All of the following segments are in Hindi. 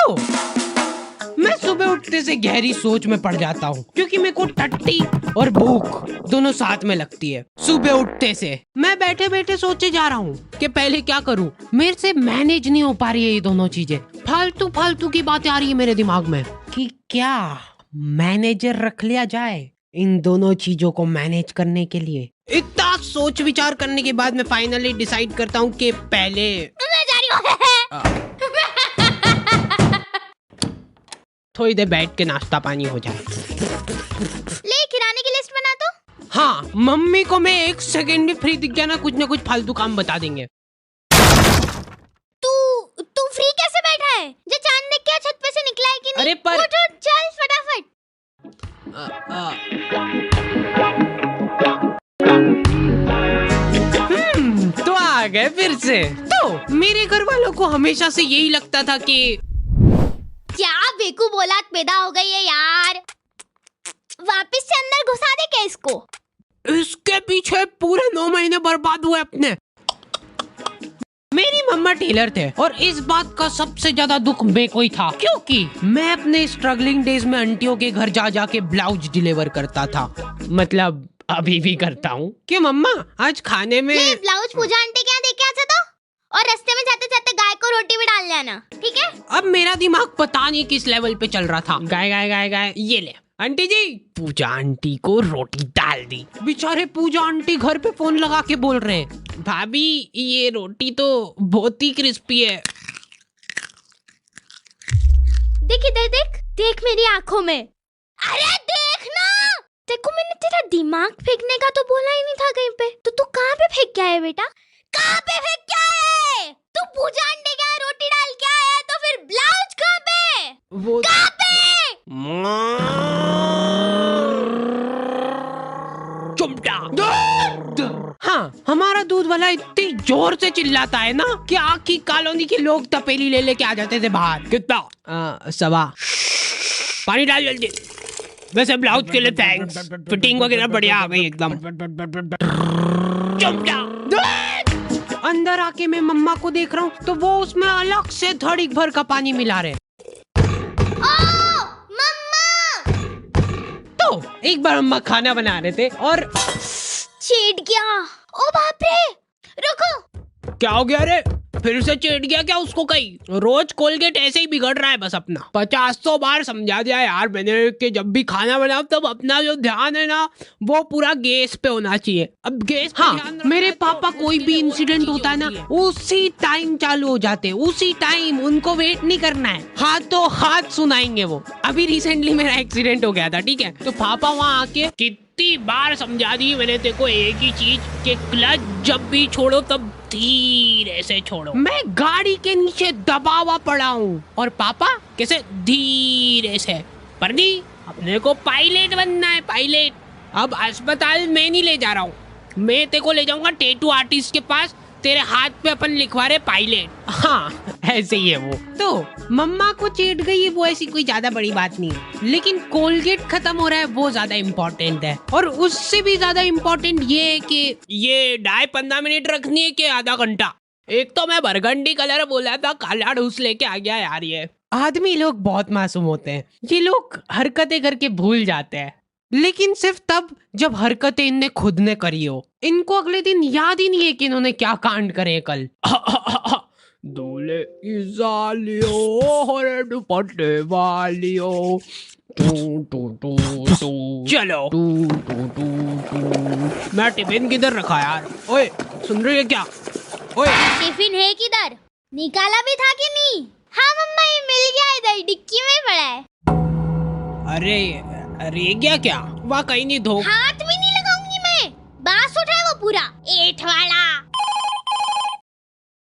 तो मैं सुबह उठते से गहरी सोच में पड़ जाता हूँ, क्योंकि मेरे को टट्टी और भूख दोनों साथ में लगती है। सुबह उठते से मैं बैठे बैठे सोचे जा रहा हूँ कि पहले क्या करूँ। मेरे से मैनेज नहीं हो पा रही है ये दोनों चीजें। फालतू फालतू की बातें आ रही है मेरे दिमाग में कि क्या मैनेजर रख लिया जाए इन दोनों चीजों को मैनेज करने के लिए। इतना सोच विचार करने के बाद मैं फाइनली डिसाइड करता हूँ कि पहले मैं जा रही हूँ। थोड़ी देर बैठ के नाश्ता पानी हो जाए। ले किराने की लिस्ट बना दो। हाँ, मम्मी को मैं 1 सेकंड भी फ्री दिख गया ना, कुछ ना कुछ फालतू काम बता देंगे। तू फ्री कैसे बैठा है? जो चांद देख के छत पे से निकला है कि नहीं? अरे पर उठ चल फटाफट। तो आ गए फिर से। तो मेरे घर वालों को हमेशा से यही लगता था कि क्या बेकूफ औलाद पैदा हो गई है यार। वापस से अंदर घुसा दे क्या इसको? इसके पीछे पूरे 9 महीने बर्बाद हुए अपने। मेरी मम्मा टेलर थे और इस बात का सबसे ज्यादा दुख मेरे को ही था, क्योंकि मैं अपने स्ट्रगलिंग डेज में आंटियों के घर जा जाके ब्लाउज डिलीवर करता था। मतलब अभी भी करता हूँ। कि मम्मा आज खाने में ब्लाउज पूजा आंटी क्या दे के आता था, और रास्ते में जाते जाते गाय को रोटी भी डाल लेना, ठीक है? अब मेरा दिमाग पता नहीं किस लेवल पे चल रहा था। गाय गाय गाय गाय, ये ले आंटी जी। पूजा आंटी को रोटी डाल दी। बेचारे पूजा आंटी घर पे फोन लगा के बोल रहे हैं, भाभी ये रोटी तो बहुत ही क्रिस्पी है। देख इधर, देख देख मेरी आंखों में। अरे देख ना, देखो मैंने तेरा दिमाग फेंकने का तो बोला ही नहीं था कहीं पे। तो तू कहाँ पे फेंक के आया बेटा? कहाँ पे फेंक के आया है? तू पूजा आंटी के यहाँ रोटी डाल के आया है, तो फिर ब्लाउज कहाँ पे? वो कहाँ पे? चुमटा। हाँ, हमारा दूध वाला इतनी जोर से चिल्लाता है ना कि आखी कॉलोनी के लोग तपेली ले लेके आ जाते थे बाहर। कितना? 1.25। पानी डाल जल्दी। वैसे ब्लाउज के लिए थैंक्स, फिटिंग वगैरह बढ़िया आ गई एकदम। अंदर आके मैं मम्मा को देख रहा हूँ तो वो उसमें अलग से धड़क भर का पानी मिला रहे। तो एक बार मम्मा खाना बना रहे थे और छेड़ गया। ओ बाप रे, रुको। क्या हो गया रे? फिर से चेट गया क्या उसको? कहीं रोज कोलगेट ऐसे ही बिगड़ रहा है बस अपना। 50 बार समझा दिया यार मैंने कि जब भी खाना बनाओ तब अपना जो ध्यान है ना वो पूरा गैस पे होना चाहिए। अब गैस पे हाँ, मेरे पापा कोई भी इंसिडेंट होता है ना उसी टाइम चालू हो जाते हैं, उसी टाइम। उनको वेट नहीं करना है, हाथों हाथ सुनाएंगे वो। अभी रिसेंटली मेरा एक्सीडेंट हो गया था, ठीक है? तो पापा वहाँ आके कितनी बार समझा दी मैंने तेरे को एक ही चीज कि क्लच जब भी छोड़ो तब धीरे से छोड़ो। मैं गाड़ी के नीचे दबा हुआ पड़ा हूँ और पापा कैसे धीरे से। पर नहीं, अपने को पायलट बनना है, पायलट। अब अस्पताल में नहीं ले जा रहा हूँ, मैं तेरे को ले जाऊंगा टैटू आर्टिस्ट के पास। तेरे हाथ पे अपन लिखवा रहे पायलट। हाँ ऐसे ही है वो। तो मम्मा को चेट गई वो ऐसी कोई ज्यादा बड़ी बात नहीं है, लेकिन कोलगेट खत्म हो रहा है वो ज्यादा इम्पोर्टेंट है। और उससे भी ज्यादा इम्पोर्टेंट ये है कि ये डाई 15 मिनट रखनी है कि आधा घंटा। एक तो मैं बरगंडी कलर बोला था, काला ढूस लेके आ गया यार। ये आदमी लोग बहुत मासूम होते हैं, ये लोग हरकतें करके भूल जाते हैं, लेकिन सिर्फ तब जब हरकतें इनने खुद ने करी हो। इनको अगले दिन याद ही नहीं है कि इन्होंने क्या कांड करे कल। दूल्हे की सालियों हरे दुपट्टे वालियों, चलो। मैं टिफिन किधर रखा यार? ओए सुन रही है क्या? ओए टिफिन है किधर? निकाला भी था कि नहीं? हाँ मम्मा, ये मिल गया, इधर डिक्की में पड़ा है। अरे क्या क्या? वहाँ कहीं नहीं धो। हाथ भी नहीं लगाऊंगी मैं, बांस उठा है वो पूरा एठ वाला।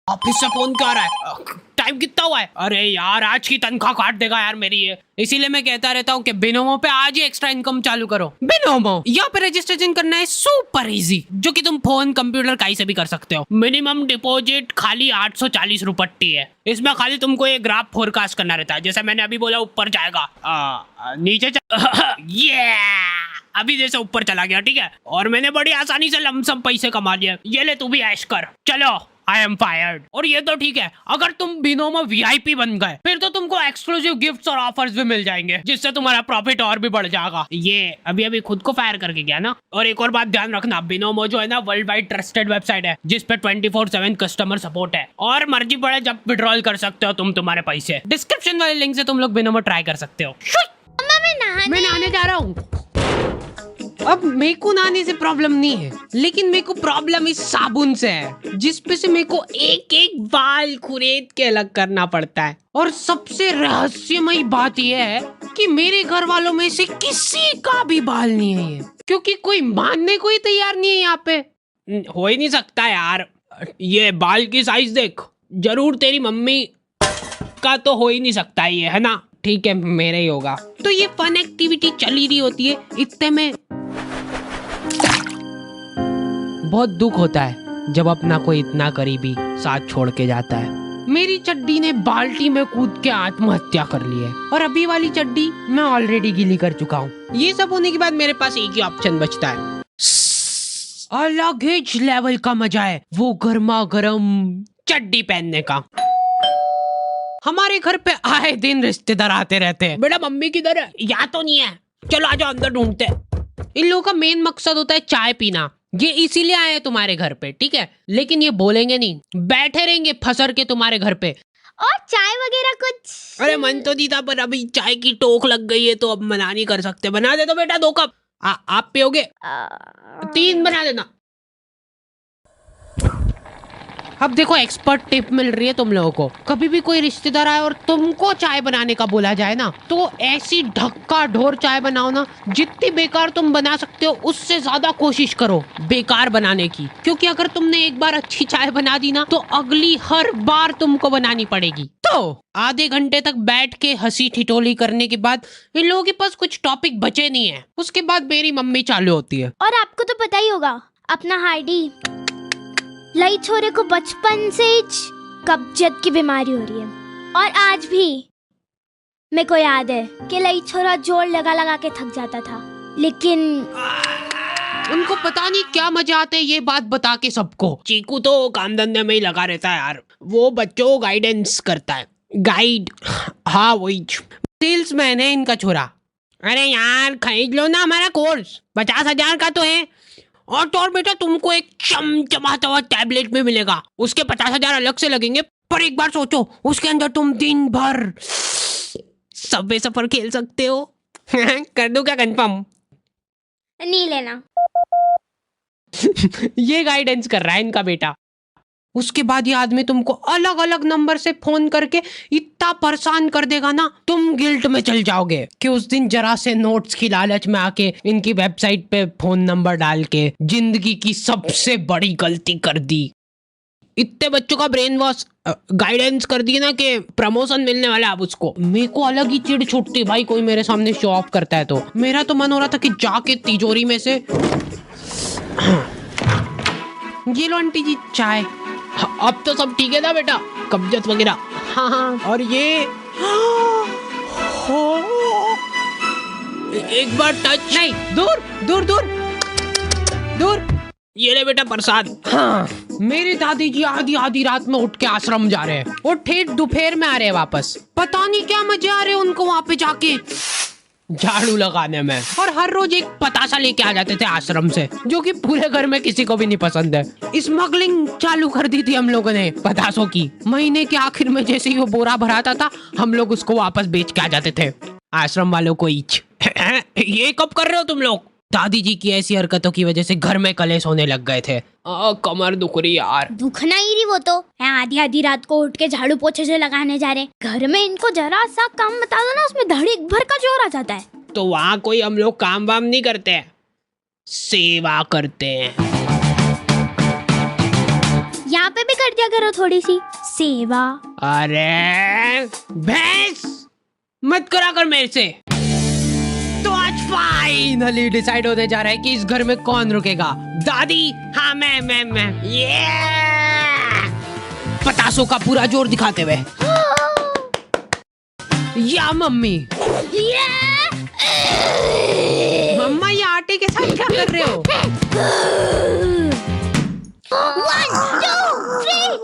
ऑफिस से फोन क्यों आ रहा है? टाइम कितना हुआ है? अरे यार आज की तनख्वाह काट देगा यार मेरी ये। इसीलिए मैं कहता रहता हूँ कि बिनोमो पे आज ही एक्स्ट्रा इनकम चालू करो। बिनोमो यहाँ पे रजिस्ट्रेशन करना है सुपर इजी, जो कि तुम फोन कंप्यूटर कहीं से भी कर सकते हो। मिनिमम डिपॉजिट खाली 840 रुपट्टी है। इसमें खाली तुमको एक ग्राफ फोरकास्ट करना रहता है, जैसे मैंने अभी बोला ऊपर जाएगा, नीचे ये अभी जैसे ऊपर चला गया, ठीक है? और मैंने बड़ी आसानी से लमसम पैसे कमा लिए। ये ले तू भी ऐश कर। चलो आई एम फायर्ड। और ये तो ठीक है, अगर तुम बिनोमो वीआईपी बन गए फिर तो तुमको एक्सक्लूसिव गिफ्ट्स और ऑफर्स भी मिल जाएंगे, जिससे तुम्हारा प्रॉफिट और भी बढ़ जाएगा। ये अभी अभी खुद को फायर करके गया ना। और एक और बात ध्यान रखना, बिनोमो जो है ना वर्ल्ड वाइड ट्रस्टेड वेबसाइट है, जिसपे 24/7 कस्टमर सपोर्ट है, और मर्जी पड़े जब विड्रॉल कर सकते हो तुम तुम्हारे पैसे। डिस्क्रिप्शन वाले लिंक से तुम लोग बिनोमो ट्राई कर सकते हो। मैं नहाने जा रहा हूँ। अब मेरे को नहाने से प्रॉब्लम नहीं है, लेकिन मेरे को प्रॉब्लम इस साबुन से है, जिसपे से मेरे को एक एक बाल खुरेद के अलग करना पड़ता है। और सबसे रहस्यमयी बात यह है कि मेरे घर वालों में से किसी का भी बाल नहीं है ये, क्योंकि कोई मानने को ही तैयार नहीं है यहाँ पे। हो ही नहीं सकता यार, ये बाल की साइज देख, जरूर तेरी मम्मी का तो हो ही नहीं सकता ये, है ना? ठीक है, मेरा ही होगा। तो ये फन एक्टिविटी चल ही रही होती है, इतने में बहुत दुख होता है जब अपना कोई इतना करीबी साथ छोड़ के जाता है। मेरी चड्डी ने बाल्टी में कूद के आत्महत्या कर ली है, और अभी वाली चड्डी मैं ऑलरेडी गीली कर चुका हूँ। ये सब होने के बाद मेरे पास एक ही ऑप्शन बचता है, अलग ही लेवल का मजा है वो गर्मा गर्म चड्डी पहनने का। हमारे घर पे आए दिन रिश्तेदार आते रहते हैं। बेटा मम्मी किधर है? यहाँ तो नहीं है, चलो आ जाओ अंदर ढूंढते हैं। इन लोगों का मेन मकसद होता है चाय पीना। ये इसीलिए आए हैं तुम्हारे घर पे, ठीक है? लेकिन ये बोलेंगे नहीं, बैठे रहेंगे फसर के तुम्हारे घर पे। और चाय वगैरह कुछ? अरे मन तो नहीं था, पर अभी चाय की टोक लग गई है तो अब मना नहीं कर सकते। बना दे तो बेटा 2 कप। आप पियोगे? 3 बना देना। अब देखो एक्सपर्ट टिप मिल रही है तुम लोगों को। कभी भी कोई रिश्तेदार आए और तुमको चाय बनाने का बोला जाए ना, तो ऐसी ढक्का ढोर चाय बनाओ ना, जितनी बेकार तुम बना सकते हो उससे ज्यादा कोशिश करो बेकार बनाने की। क्योंकि अगर तुमने एक बार अच्छी चाय बना दी ना, तो अगली हर बार तुमको बनानी पड़ेगी। तो आधे घंटे तक बैठ के हंसी ठिठोली करने के बाद इन लोगों के पास कुछ टॉपिक बचे नहीं है। उसके बाद मेरी मम्मी चालू होती है। और आपको तो पता ही होगा, अपना हार्डी लई छोरे को बचपन से ही कब्जियत की बीमारी हो रही है। और आज भी मेरे को याद है कि लई छोरा जोर लगा लगा के थक जाता था, लेकिन उनको पता नहीं क्या मजा आता है ये बात बता के सबको। चीकू तो काम धंधे में ही लगा रहता है यार, वो बच्चों को गाइडेंस करता है। गाइड, हाँ वही सेल्समैन है इनका छोरा। अरे यार खरीद लो ना हमारा कोर्स, 50,000 का तो है। और बेटा तुमको एक चमचमाता हुआ टैबलेट भी मिलेगा, उसके 50,000 अलग से लगेंगे। पर एक बार सोचो, उसके अंदर तुम दिन भर सबवे सफर खेल सकते हो। कर दूं क्या कंफर्म? नहीं लेना। ये गाइडेंस कर रहा है इनका बेटा। उसके बाद ये आदमी तुमको अलग अलग नंबर से फोन करके इतना परेशान कर देगा ना, तुम गिल्ट में चल जाओगे कि उस दिन जरा से नोट्स की लालच में आके इनकी वेबसाइट पे फोन नंबर डाल के जिंदगी की सबसे बड़ी गलती कर दी। इतने बच्चों का ब्रेन वॉश गाइडेंस कर दी ना कि प्रमोशन मिलने वाला है अब उसको। मेरे को अलग ही चिढ़ छुटती भाई, कोई मेरे सामने शो ऑफ करता है तो। मेरा तो मन हो रहा था कि जाके तिजोरी में से ये लो आंटी जी चाय। अब तो सब ठीक है ना बेटा, कब्जियत वगैरह? हाँ हाँ। और ये एक बार टच नहीं, दूर दूर दूर दूर। ये ले बेटा प्रसाद। हाँ, मेरी दादी जी आधी आधी रात में उठ के आश्रम जा रहे हैं और ठेठ दोपहर में आ रहे हैं वापस। पता नहीं क्या मजे आ रहे हैं उनको वहाँ पे जाके झाड़ू लगाने में। और हर रोज एक पतासा लेके आ जाते थे आश्रम से, जो कि पूरे घर में किसी को भी नहीं पसंद है। स्मगलिंग चालू कर दी थी हम लोगों ने पतासों की। महीने के आखिर में जैसे ही वो बोरा भराता था, हम लोग उसको वापस बेच के आ जाते थे आश्रम वालों को ईच। ये कब कर रहे हो तुम लोग? दादी जी की ऐसी हरकतों की वजह से घर में कलेश होने लग गए थे। कमर दुख रही यार। दुखना ही रही वो तो। आधी आधी रात को उठ के झाड़ू पोछे से लगाने जा रहे। घर में इनको जरा सा काम बता दो ना, उसमें धड़ीक भर का जोर आ जाता है। तो वहाँ कोई हम लोग काम वाम नहीं करते हैं, सेवा करते हैं। यहाँ पे भी कर दिया करो थोड़ी सी सेवा। अरे भैंस मत करा कर मेरे से। तो आज फाइनली डिसाइड होने जा रहा है कि इस घर में कौन रुकेगा। दादी? हाँ मैं ये पतासों का पूरा जोर दिखाते हुए। या मम्मी? मम्मा ये आटे के साथ क्या कर रहे हो? 1 2 3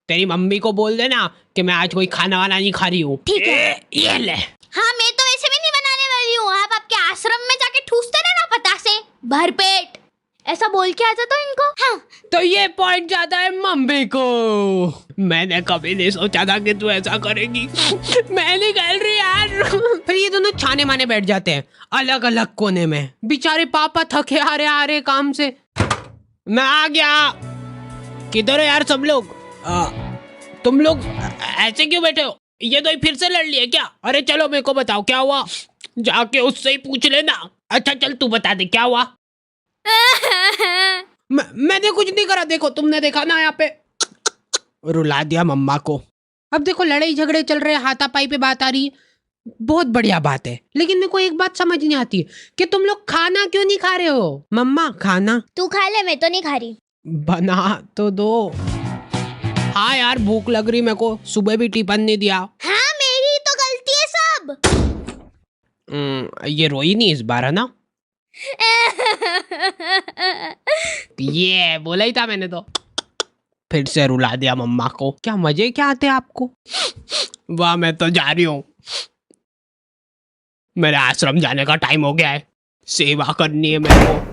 तेरी मम्मी को बोल देना कि मैं आज कोई खाना वाना नहीं खा रही हूँ। ठीक है। ये ले। हाँ, मैं तो ऐसे भी नहीं बनाने वाली हूँ। आप आपके आश्रम में जाके ठूसते ना पतासे भरपेट, ऐसा बोल के आ जाता इनको। हाँ। तो ये पॉइंट जाता है मम्मी को। मैंने कभी नहीं सोचा था कि तू ऐसा करेगी। मैं नहीं खेल रही यार। फिर ये दोनों छाने माने बैठ जाते हैं अलग अलग कोने में। बेचारे पापा थके आ रहे काम से। मैं आ गया। किधर हो यार सब लोग? तुम लोग ऐसे क्यों बैठे हो? ये तो फिर से लड़ लिए क्या? अरे चलो मेरे को बताओ क्या हुआ, जाके उससे ही पूछ लेना। अच्छा चल तू बता दे क्या हुआ। मैंने कुछ नहीं करा, देखो तुमने देखा ना यहाँ पे। रुला दिया मम्मा को। अब देखो लड़ाई झगड़े चल रहे, हाथापाई पे बात आ रही है, बहुत बढ़िया बात है। लेकिन मेरे को एक बात समझ नहीं आती कि तुम लोग खाना क्यों नहीं खा रहे हो? मम्मा खाना तू खा ले, मैं तो नहीं खा रही। बना तो दो। हाँ यार भूख लग रही मेरे को, सुबह भी टिफिन नहीं दिया। हाँ, मेरी तो गलती है सब। ये रोई नहीं इस बार है ना? ये बोला ही था मैंने तो। फिर से रुला दिया मम्मा को। क्या मजे क्या आते हैं आपको? वाह, मैं तो जा रही हूँ। मेरे आश्रम जाने का टाइम हो गया है, सेवा करनी है मेरे को।